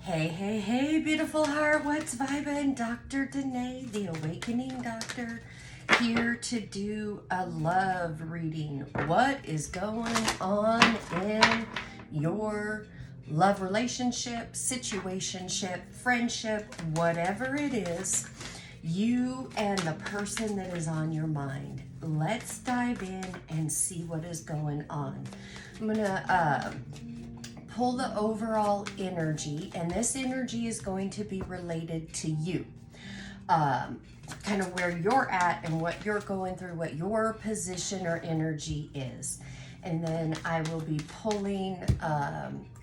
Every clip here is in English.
Hey, hey, hey, beautiful heart, what's vibin'? Dr. Danae, the Awakening Doctor, here to do a love reading. What is going on in your love relationship, situationship, friendship, whatever it is, you and the person that is on your mind. Let's dive in and see what is going on. I'm gonna pull the overall energy, and this energy is going to be related to you. Kind of where you're at and what you're going through, what your position or energy is. And then I will be pulling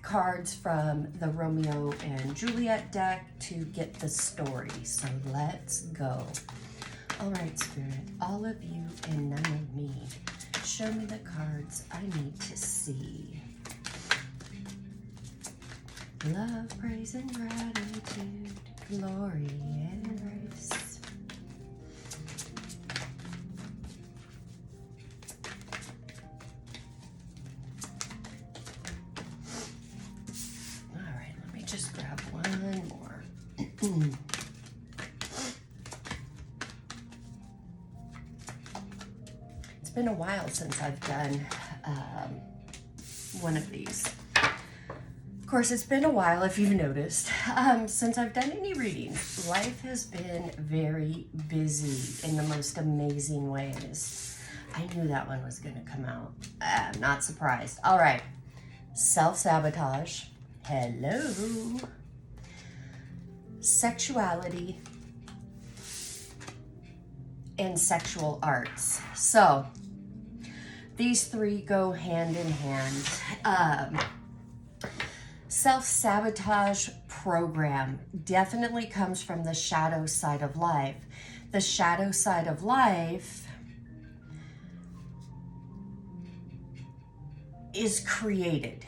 cards from the Romeo and Juliet deck to get the story. So let's go. All right, Spirit, all of you and none of me. Show me the cards I need to see. Love, praise, and gratitude, glory, and grace. All right, let me just grab one more. It's been a while since I've done one of these. Of course, it's been a while, if you've noticed, since I've done any readings. Life has been very busy in the most amazing ways. I knew that one was going to come out. I'm not surprised. All right. Self-sabotage. Hello. Sexuality. And sexual arts. So, these three go hand in hand. Self-sabotage program definitely comes from the shadow side of life. The shadow side of life is created.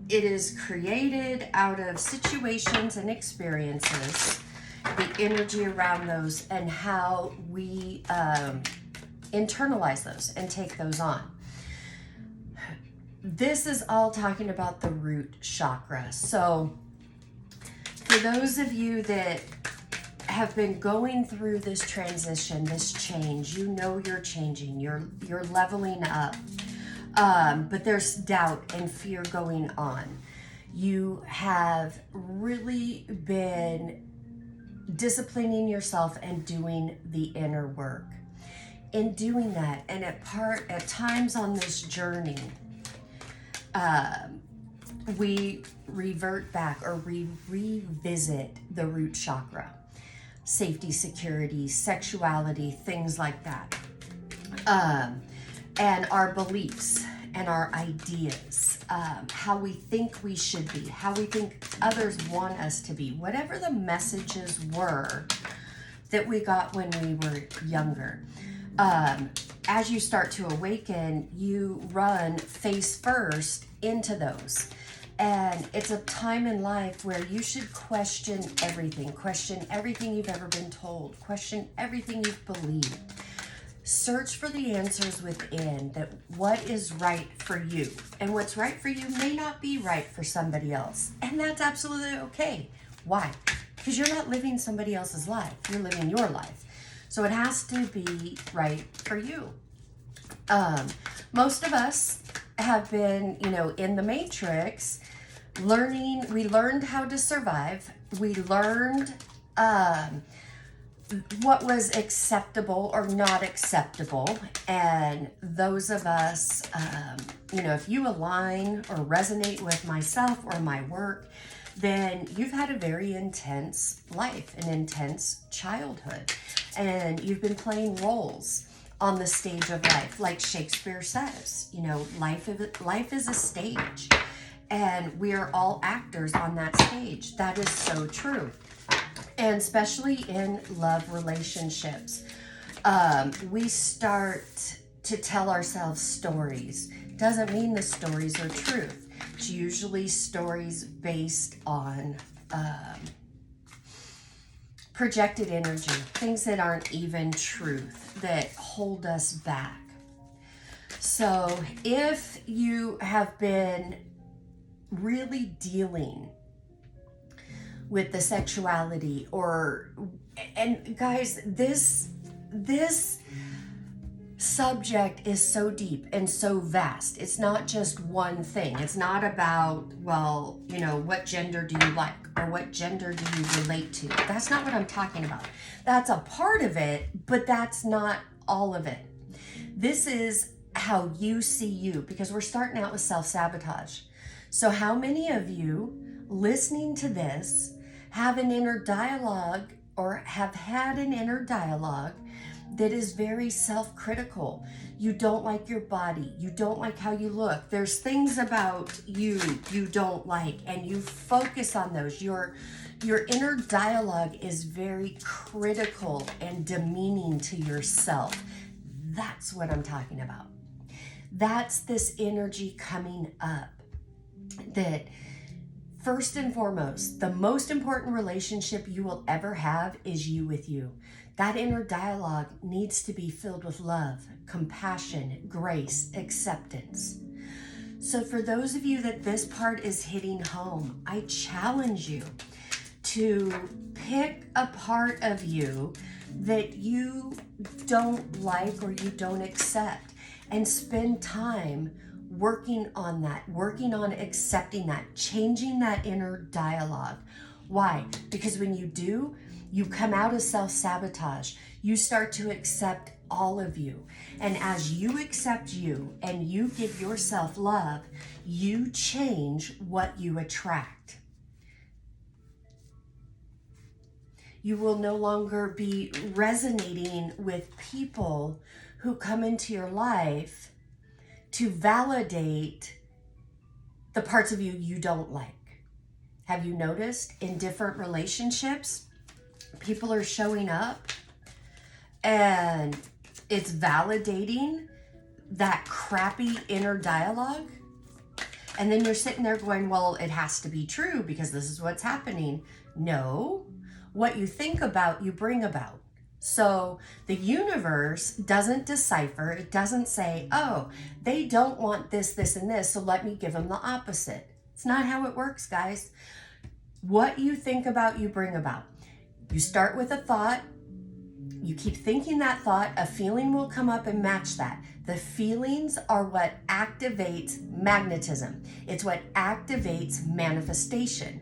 It is created out of situations and experiences, the energy around those, and how we internalize those and take those on. This is all talking about the root chakra. So for those of you that have been going through this transition, this change, you know you're changing, you're leveling up, but there's doubt and fear going on. You have really been disciplining yourself and doing the inner work. In doing that, and at times on this journey, we revert back or revisit the root chakra, safety, security, sexuality, things like that, and our beliefs and our ideas, how we think we should be, how we think others want us to be, whatever the messages were that we got when we were younger. As you start to awaken, you run face first into those. And it's a time in life where you should question everything you've ever been told, question everything you've believed. Search for the answers within, that what is right for you. And what's right for you may not be right for somebody else. And that's absolutely okay. Why? Because you're not living somebody else's life. You're living your life. So it has to be right for you. Most of us have been, in the matrix, we learned how to survive. We learned what was acceptable or not acceptable. And those of us, if you align or resonate with myself or my work, then you've had a very intense life, an intense childhood. And you've been playing roles on the stage of life. Like Shakespeare says, life is a stage. And we are all actors on that stage. That is so true. And especially in love relationships, we start to tell ourselves stories. Doesn't mean the stories are truth. It's usually stories based on projected energy, things that aren't even truth, that hold us back. So if you have been really dealing with the sexuality and guys, this subject is so deep and so vast. It's not just one thing. It's not about, well, you know, what gender do you like or what gender do you relate to? That's not what I'm talking about. That's a part of it, but that's not all of it. This is how you see you, because we're starting out with self-sabotage. So how many of you listening to this have an inner dialogue or have had an inner dialogue that is very self-critical? You don't like your body. You don't like how you look. There's things about you don't like, and you focus on those. Your inner dialogue is very critical and demeaning to yourself. That's what I'm talking about. That's this energy coming up. That first and foremost, the most important relationship you will ever have is you with you. That inner dialogue needs to be filled with love, compassion, grace, acceptance. So for those of you that this part is hitting home, I challenge you to pick a part of you that you don't like or you don't accept, and spend time working on that, working on accepting that, changing that inner dialogue. Why? Because when you do, you come out of self-sabotage. You start to accept all of you. And as you accept you and you give yourself love, you change what you attract. You will no longer be resonating with people who come into your life to validate the parts of you you don't like. Have you noticed in different relationships, people are showing up and it's validating that crappy inner dialogue? And then you're sitting there going, well, it has to be true because this is what's happening. No, what you think about, you bring about. So the universe doesn't decipher. It doesn't say, oh, they don't want this, this, and this, so let me give them the opposite. It's not how it works, guys. What you think about, you bring about. You start with a thought. You keep thinking that thought. A feeling will come up and match that. The feelings are what activates magnetism. It's what activates manifestation.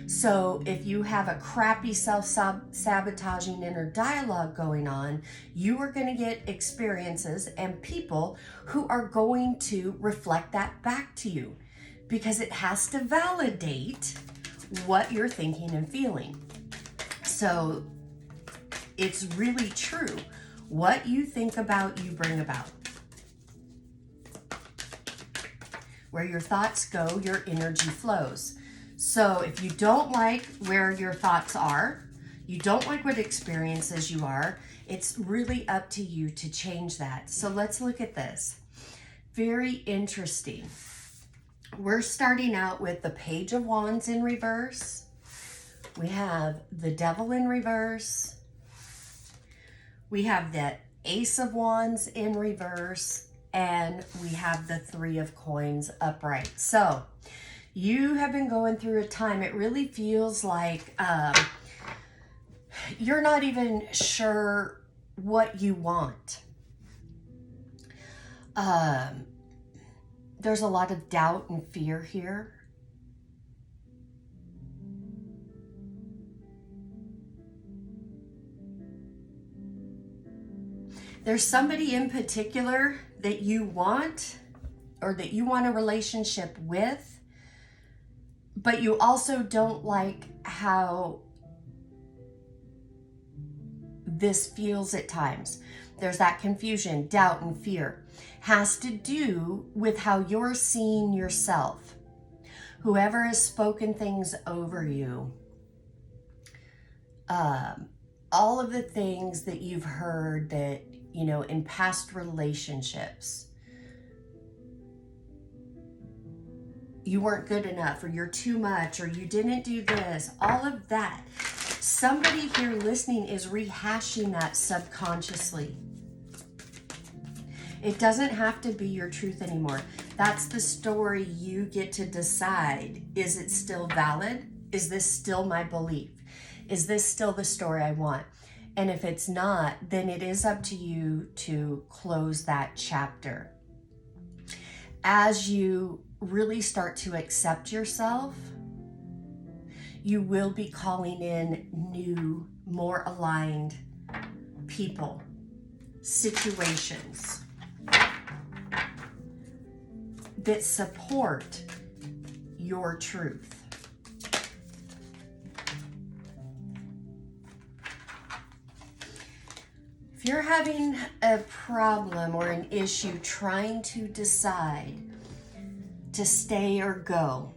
So if you have a crappy self-sabotaging inner dialogue going on, you are going to get experiences and people who are going to reflect that back to you, because it has to validate what you're thinking and feeling. So it's really true. What you think about, you bring about. Where your thoughts go, your energy flows. So if you don't like where your thoughts are, you don't like what experiences you are, it's really up to you to change that. So let's look at this. Very interesting. We're starting out with the Page of Wands in reverse. We have the Devil in reverse. We have the Ace of Wands in reverse. And we have the Three of Coins upright. So you have been going through a time, it really feels like you're not even sure what you want. There's a lot of doubt and fear here. There's somebody in particular that you want, or that you want a relationship with, but you also don't like how this feels at times. There's that confusion, doubt, and fear. Has to do with how you're seeing yourself. Whoever has spoken things over you, all of the things that you've heard that, you know, in past relationships, you weren't good enough, or you're too much, or you didn't do this, all of that. Somebody here listening is rehashing that subconsciously. It doesn't have to be your truth anymore. That's the story you get to decide. Is it still valid? Is this still my belief? Is this still the story I want? And if it's not, then it is up to you to close that chapter. As you really start to accept yourself, you will be calling in new, more aligned people, situations that support your truth. If you're having a problem or an issue trying to decide to stay or go,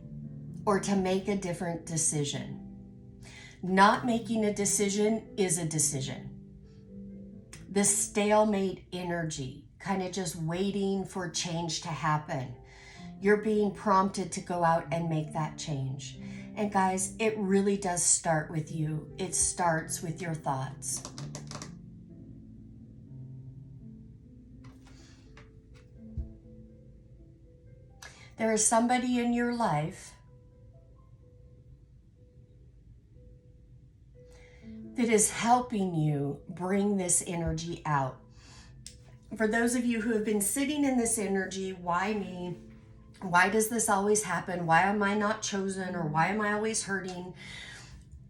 or to make a different decision, not making a decision is a decision. This stalemate energy, kind of just waiting for change to happen. You're being prompted to go out and make that change. And guys, it really does start with you. It starts with your thoughts. There is somebody in your life that is helping you bring this energy out. For those of you who have been sitting in this energy, why me? Why does this always happen? Why am I not chosen? Or why am I always hurting?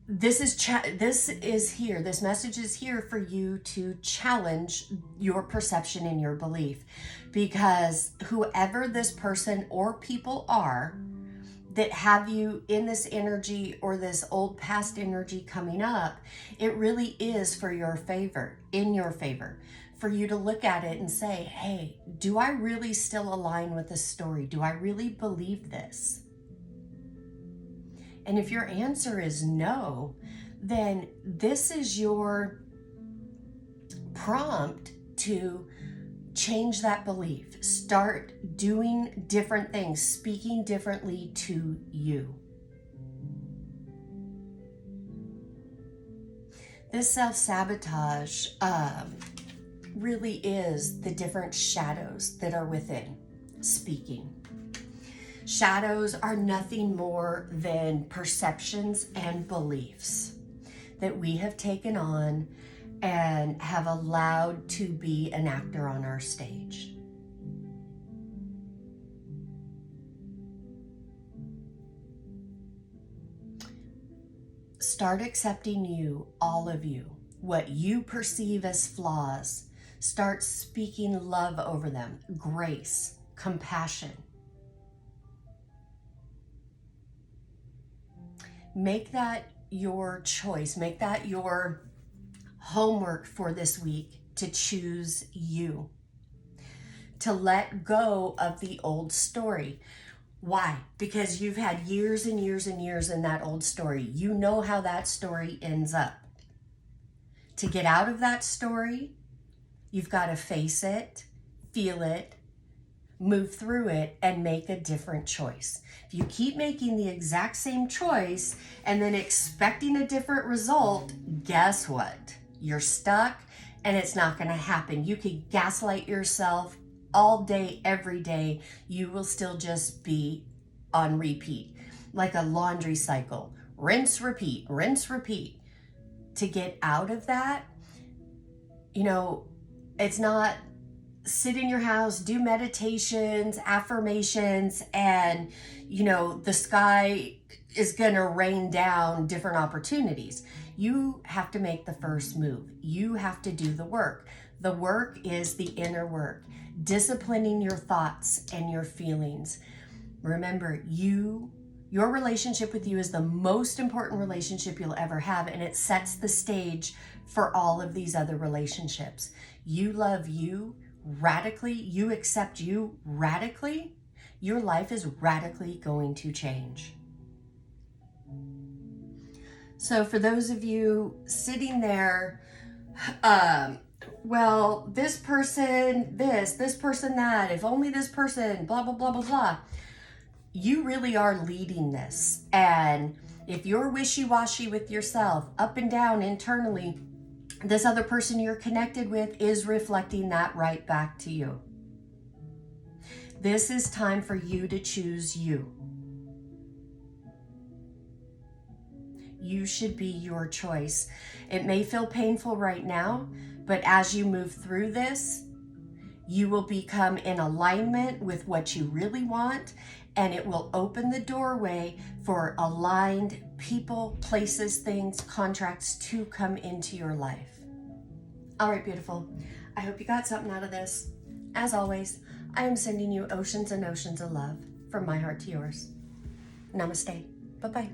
This is here. This message is here for you to challenge your perception and your belief. Because whoever this person or people are that have you in this energy or this old past energy coming up, it really is for your favor, in your favor, for you to look at it and say, hey, do I really still align with this story? Do I really believe this? And if your answer is no, then this is your prompt to change that belief. Start doing different things, speaking differently to you. This self-sabotage really is the different shadows that are within speaking. Shadows are nothing more than perceptions and beliefs that we have taken on and have allowed to be an actor on our stage. Start accepting you, all of you, what you perceive as flaws. Start speaking love over them, grace, compassion. Make that your choice. Make that your homework for this week, to choose you, to let go of the old story. Why? Because you've had years and years and years in that old story. You know how that story ends up. To get out of that story, you've got to face it, feel it, move through it, and make a different choice. If you keep making the exact same choice and then expecting a different result, guess what? You're stuck and it's not going to happen. You could gaslight yourself all day, every day. You will still just be on repeat, like a laundry cycle. Rinse, repeat, rinse, repeat. To get out of that, it's not sit in your house, do meditations, affirmations, and, the sky is going to rain down different opportunities. You have to make the first move. You have to do the work. The work is the inner work, disciplining your thoughts and your feelings. Remember, your relationship with you is the most important relationship you'll ever have, and it sets the stage for all of these other relationships. You love you radically, you accept you radically, your life is radically going to change. So for those of you sitting there, well, this person this person that, if only this person, blah, blah, blah, blah, blah. You really are leading this. And if you're wishy-washy with yourself, up and down internally, this other person you're connected with is reflecting that right back to you. This is time for you to choose you. You should be your choice. It may feel painful right now, but as you move through this, you will become in alignment with what you really want, and it will open the doorway for aligned people, places, things, contracts to come into your life. All right, beautiful. I hope you got something out of this. As always, I am sending you oceans and oceans of love from my heart to yours. Namaste. Bye-bye.